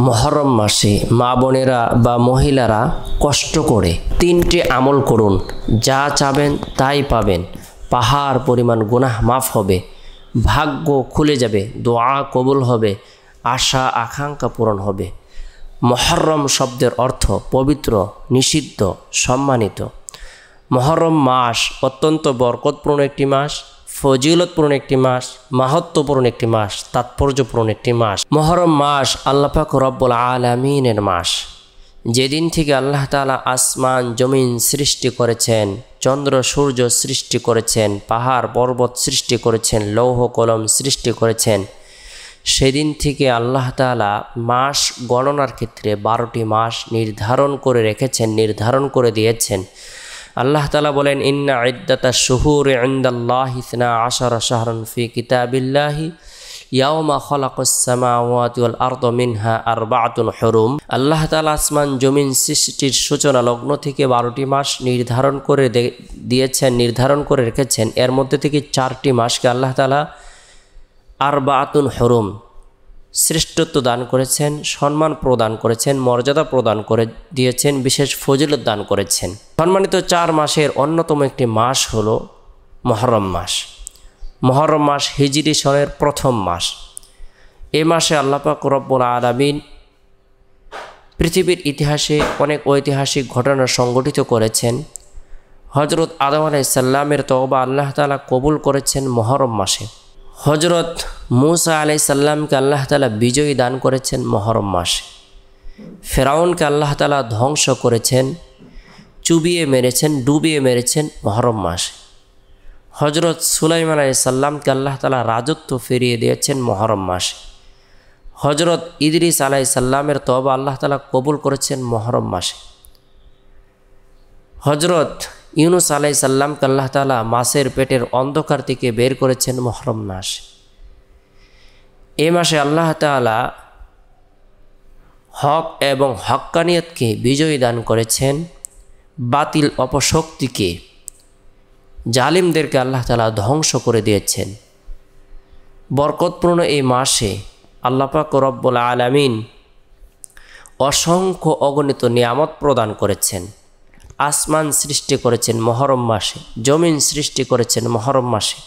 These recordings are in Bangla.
মুহররম মাসে মা বোনেরা বা মহিলারা কষ্ট করে 3টি আমল করুন, যা চাবেন তাই পাবেন। পাহাড় পরিমাণ গুনাহ মাফ হবে, ভাগ্য খুলে যাবে, দোয়া কবুল হবে, আশা আকাঙ্ক্ষা পূরণ হবে। মুহররম শব্দের অর্থ পবিত্র, নিষিদ্ধ, সম্মানিত। মুহররম মাস অত্যন্ত বরকতপূর্ণ একটি মাস, ফজিলতপূর্ণ একটি মাস, মাহাত্ম্যপূর্ণ একটি মাস, তাৎপর্যপূর্ণ একটি মাস। মুহররম মাস আল্লাহ পাক রব্বুল আলামিনের মাস, যেদিন থেকে আল্লাহ তাআলা আসমান জমিন সৃষ্টি করেছেন, চন্দ্র সূর্য সৃষ্টি করেছেন, পাহাড় পর্বত সৃষ্টি করেছেন, লৌহ কলম সৃষ্টি করেছেন, সেদিন থেকে আল্লাহ তাআলা মাস গণনার ক্ষেত্রে 12টি মাস নির্ধারণ করে রেখেছেন, নির্ধারণ করে দিয়েছেন। আল্লাহ তাআলা বলেন, ইন্না ইদ্দাতাশ শুহুরি ইনদাল্লাহি 12 শাহরান ফি কিতাবিল্লাহি ইয়াওমা খালাকাস সামাওয়াতি ওয়াল আরদা মিনহা আরবাআতুন হুরুম। আল্লাহ তাআলা আসমান জমিন সৃষ্টির সূচনা লগ্ন থেকে 12টি মাস নির্ধারণ করে দিয়েছেন, নির্ধারণ করে রেখেছেন। এর মধ্যে থেকে 4টি মাসকে আল্লাহ তাআলা আরবাআতুন হুরুম শ্রেষ্ঠত্ব দান করেছেন, সম্মান প্রদান করেছেন, মর্যাদা প্রদান করে দিয়েছেন, বিশেষ ফজিলত দান করেছেন। সম্মানিত 4 মাসের অন্যতম একটি মাস হলো মুহররম মাস। মুহররম মাস হিজরি সনের প্রথম মাস। এই মাসে আল্লাহ পাক রব্বুল আলামিন পৃথিবীর ইতিহাসে অনেক ঐতিহাসিক ঘটনা সংঘটিত করেছেন। হজরত আদম আলাইহিস সালামের তওবা আল্লাহ তাআলা কবুল করেছেন মুহররম মাসে। হজরত মূসা আলাইহিস সালামকে আল্লাহ তাআলা বিজয় দান করেছেন মুহররম মাসে। ফেরাউনকে আল্লাহ তাআলা ধ্বংস করেছেন, চুবিয়ে মেরেছেন, ডুবিয়ে মেরেছেন মুহররম মাসে। হজরত সুলাইমান আলাইহিস সালামকে আল্লাহ তাআলা রাজত্ব ফিরিয়ে দিয়েছেন মুহররম মাসে। হজরত ইদ্রিস আলাইহিস সালামের তওবা আল্লাহ তাআলা কবুল করেছেন মুহররম মাসে। হজরত ইউনুস আলাইহিস সালামকে আল্লাহ তাআলা মাছের পেটের অন্ধকার থেকে বের করেছেন মুহররম মাসে। এই মাসে আল্লাহ তাআলা হক এবং হক্কানিয়তকে বিজয় দান করেছেন, বাতিল অপশক্তিকে, জালিমদেরকে আল্লাহ তাআলা ধ্বংস করে দিয়েছেন। বরকতপূর্ণ এই মাসে আল্লাহ পাক রব্বুল আলামিন অসংখ্য অগণিত নিয়ামত প্রদান করেছেন। আসমান সৃষ্টি করেছেন মুহররম মাসে, জমিন সৃষ্টি করেছেন মুহররম মাসে,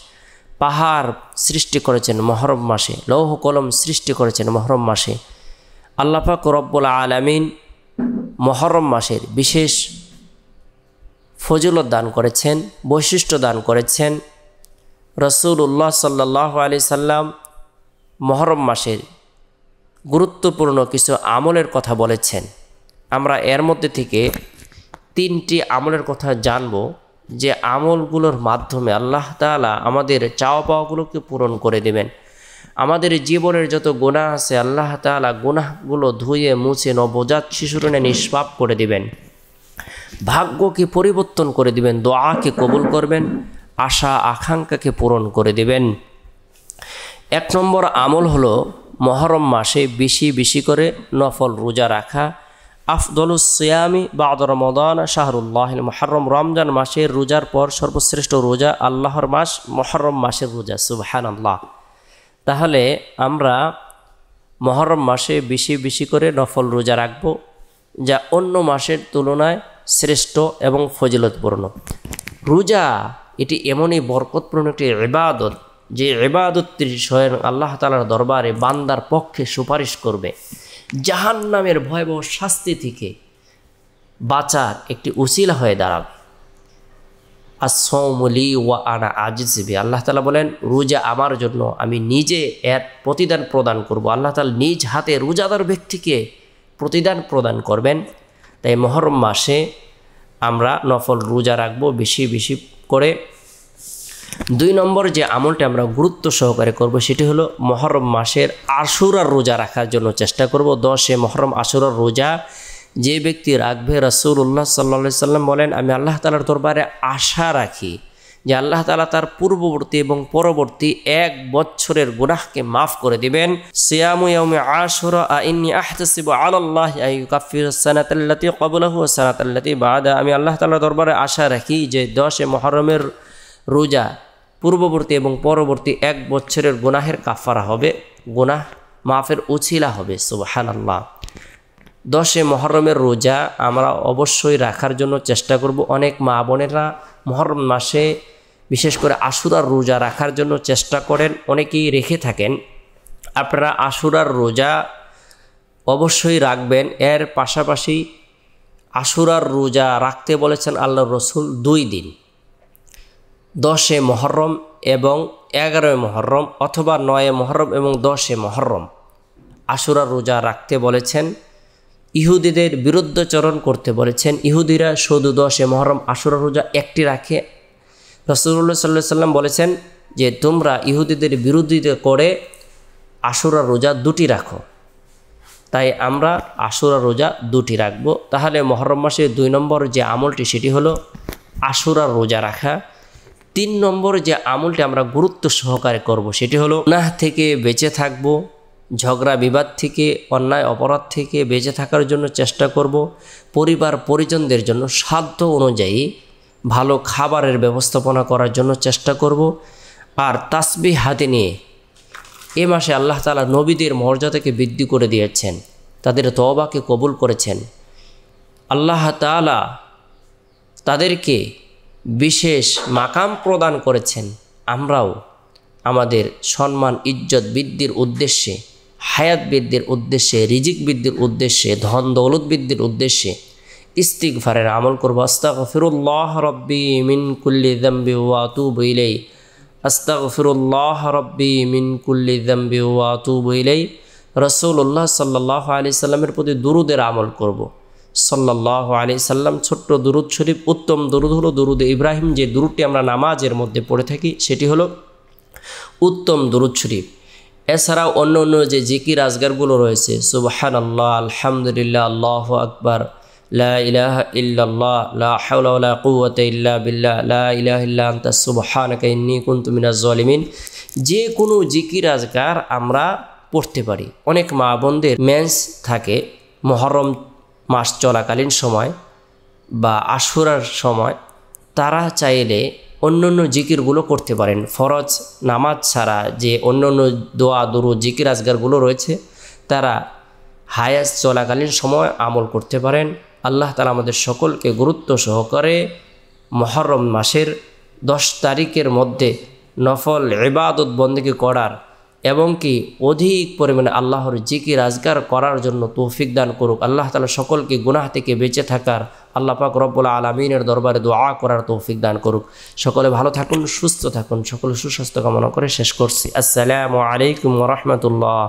পাহাড় সৃষ্টি করেছেন মুহররম মাসে, লৌহ কলম সৃষ্টি করেছেন মুহররম মাসে। আল্লাহ পাক রব্বুল আলামিন মুহররম মাসের বিশেষ ফজিলত দান করেছেন, বৈশিষ্ট্য দান করেছেন। রাসূলুল্লাহ সাল্লাল্লাহু আলাইহি সাল্লাম মুহররম মাসের গুরুত্বপূর্ণ কিছু আমলের কথা বলেছেন। আমরা এর মধ্যে থেকে 3টি আমলের কথা জানব, যে আমলগুলোর মাধ্যমে আল্লাহ তাআলা আমাদের চাওয়া পাওয়াগুলোকে পূরণ করে দেবেন। আমাদের জীবনের যত গুনাহ আছে আল্লাহ তাআলা গুনাহগুলো ধুয়ে মুছে নবজাত শিশুর ন্যায় নিষ্পাপ করে দিবেন, ভাগ্যকে পরিবর্তন করে দিবেন, দোয়াকে কবুল করবেন, আশা আকাঙ্ক্ষাকে পূরণ করে দিবেন। 1 নম্বর আমল হলো মুহররম মাসে বেশি বেশি করে নফল রোজা রাখা। আফদলুস সিয়ামি বা'দা রমাদান শাহরুল্লাহিল মুহররম। রমজান মাসের রোজার পর সর্বশ্রেষ্ঠ রোজা আল্লাহর মাস মুহররম মাসের রোজা। সুবহানাল্লাহ। তাহলে আমরা মুহররম মাসে বেশি বেশি করে নফল রোজা রাখব, যা অন্য মাসের তুলনায় শ্রেষ্ঠ এবং ফজিলতপূর্ণ। রোজা এটি এমনই বরকতপূর্ণ একটি ইবাদত, যে ইবাদতটি স্বয়ং আল্লাহ তাআলার দরবারে বান্দার পক্ষে সুপারিশ করবে, জাহান্নামের ভয়াবহ শাস্তি থেকে বাঁচার একটি উসিলা হয়ে দাঁড়াবে। আস-সাওমু লি ওয়া আনা আজিজু বিহি। আল্লাহ তাআলা বলেন, রোজা আমার জন্য, আমি নিজে এর প্রতিদান প্রদান করব। আল্লাহ তাআলা নিজ হাতে রোজাদার ব্যক্তিকে প্রতিদান প্রদান করবেন। তাই মুহররম মাসে আমরা নফল রোজা রাখবো বেশি বেশি করে। 2 নম্বর যে আমলটি আমরা গুরুত্ব সহকারে করব সেটি হলো মুহররম মাসের আশুরার রোজা রাখার জন্য চেষ্টা করব। 10 মুহররম আশুরার রোজা যে ব্যক্তি রাখবে, রাসূলুল্লাহ সাল্লাল্লাহু আলাইহি সাল্লাম বলেন, আমি আল্লাহ তাআলার দরবারে আশা রাখি যে আল্লাহ তাআলা তার পূর্ববর্তী এবং পরবর্তী 1 বছরের গুনাহকে মাফ করে দিবেন। সিয়ামু ইয়াউমি আশুরা ইন্নী আহতাসিবু আলাল্লাহি আন ইউকাফিরাস সানাতাল্লাতী ক্বাবলাহু ওয়া সানাতাল্লাতী বা'দা। আমি আল্লাহ তাআলার দরবারে আশা রাখি যে 10 মুহররমের রোজা পূর্ববর্তী এবং পরবর্তী 1 বছরের গুনাহের কাফারা হবে, গুনাহ মাফের উছিলা হবে। সুবহানাল্লাহ। 10 মুহররমের রোজা আমরা অবশ্যই রাখার জন্য চেষ্টা করব। অনেক মা বোনেরা মুহররম মাসে বিশেষ করে আশুরার রোজা রাখার জন্য চেষ্টা করেন, অনেকেই রেখে থাকেন। আপনারা আশুরার রোজা অবশ্যই রাখবেন। এর পাশাপাশি আশুরার রোজা রাখতে বলেছেন আল্লাহর রসুল 2 দিন, 10 মুহররম এবং 11 মুহররম, অথবা 9 মুহররম এবং 10 মুহররম আশুরার রোজা রাখতে বলেছেন। ইহুদিদের বিরুদ্ধাচরণ করতে বলেছেন। ইহুদিরা শুধু 10 মুহররম আশুরার রোজা একটি রাখে। রাসূলুল্লাহ সাল্লাল্লাহু আলাইহি সাল্লাম বলেছেন যে তোমরা ইহুদিদের বিরোধিতা করে আশুরার রোজা 2টি রাখো। তাই আমরা আশুরার রোজা 2টি রাখব। তাহলে মুহররম মাসে 2 নম্বর যে আমলটি সেটি হলো আশুরার রোজা রাখা। 3 নম্বর যে আমলটি আমরা গুরুত্ব সহকারে করব সেটি হলো গুনাহ থেকে বেঁচে থাকব, ঝগড়া বিবাদ থেকে, অন্যায় অপরাধ থেকে বেঁচে থাকার জন্য চেষ্টা করব। পরিবার পরিজনদের জন্য সাধ্য অনুযায়ী ভালো খাবারের ব্যবস্থাপনা করার জন্য চেষ্টা করব। আর তাসবিহ হাতে নিয়ে এ মাসে আল্লাহ তাআলা নবীদের মর্যাদাকে বৃদ্ধি করে দিয়েছেন, তাদের তওবাকে কবুল করেছেন। আল্লাহ তাআলা তাদেরকে বিশেষ মাকাম প্রদান করেছেন। আমরাও আমাদের সম্মান ইজ্জত বৃদ্ধির উদ্দেশ্যে, হায়াত বৃদ্ধির উদ্দেশ্যে, রিজিক বৃদ্ধির উদ্দেশ্যে, ধন দৌলত বৃদ্ধির উদ্দেশ্যে ইস্তিগফারের আমল করব। আস্তাগফিরুল্লাহ রাব্বি মিন কুল্লি যামবি ওয়া আতুবু ইলাইহি, আস্তাগফিরুল্লাহ রাব্বি মিন কুল্লি যামবি ওয়া আতুবু ইলাইহি। রাসূলুল্লাহ সাল্লাল্লাহু আলাইহি সাল্লামের প্রতি দুরুদের আমল করব। সাল্লাল্লাহু আলাইহি সাল্লাম ছোট্ট দুরুদ শরীফ, উত্তম দুরুদ হলো দুরুদে ইব্রাহিম। যে দুরুদটি আমরা নামাজের মধ্যে পড়ে থাকি সেটি হলো উত্তম দুরুদ শরীফ। এছাড়াও অন্য অন্য যে জিকির আজগারগুলো রয়েছে, সুবহানাল্লাহ, আলহামদুলিল্লাহ, আল্লাহু আকবার, লা ইলাহা ইল্লাল্লাহ, লা হাওলা ওয়ালা কুওয়াতা ইল্লা বিল্লাহ, লা ইলাহা ইল্লা আনতা সুবহানাকা ইন্নী কুনতু মিনাজ জালিমিন, যে কোনো জিকির আজগার আমরা পড়তে পারি। অনেক মা বোনদের মেন্স থাকে মুহররম মাস চলাকালীন সময় বা আশুরার সময়, তারা চাইলে অন্য অন্য জিকিরগুলো করতে পারেন। ফরজ নামাজ ছাড়া যে অন্য অন্য দোয়া দুরুদ জিকির আজগারগুলো রয়েছে তারা হায়াত চলাকালীন সময় আমল করতে পারেন। আল্লাহ তাআলা আমাদের সকলকে গুরুত্ব সহকারে মুহররম মাসের 10 তারিখের মধ্যে নফল ইবাদত বন্দেগী করার এবং কি অধিক পরিমাণে আল্লাহর জিকির আজগার করার জন্য তৌফিক দান করুক। আল্লাহ তাআলা সকলকে গুনাহ থেকে বেঁচে থাকার, আল্লাহ পাক রব্বুল আলামিনের দরবারে দোয়া করার তৌফিক দান করুক। সকলে ভালো থাকুন, সুস্থ থাকুন, সকলে সুস্বাস্থ্য কামনা করে শেষ করছি। আসসালামু আলাইকুম ওয়া রাহমাতুল্লাহ।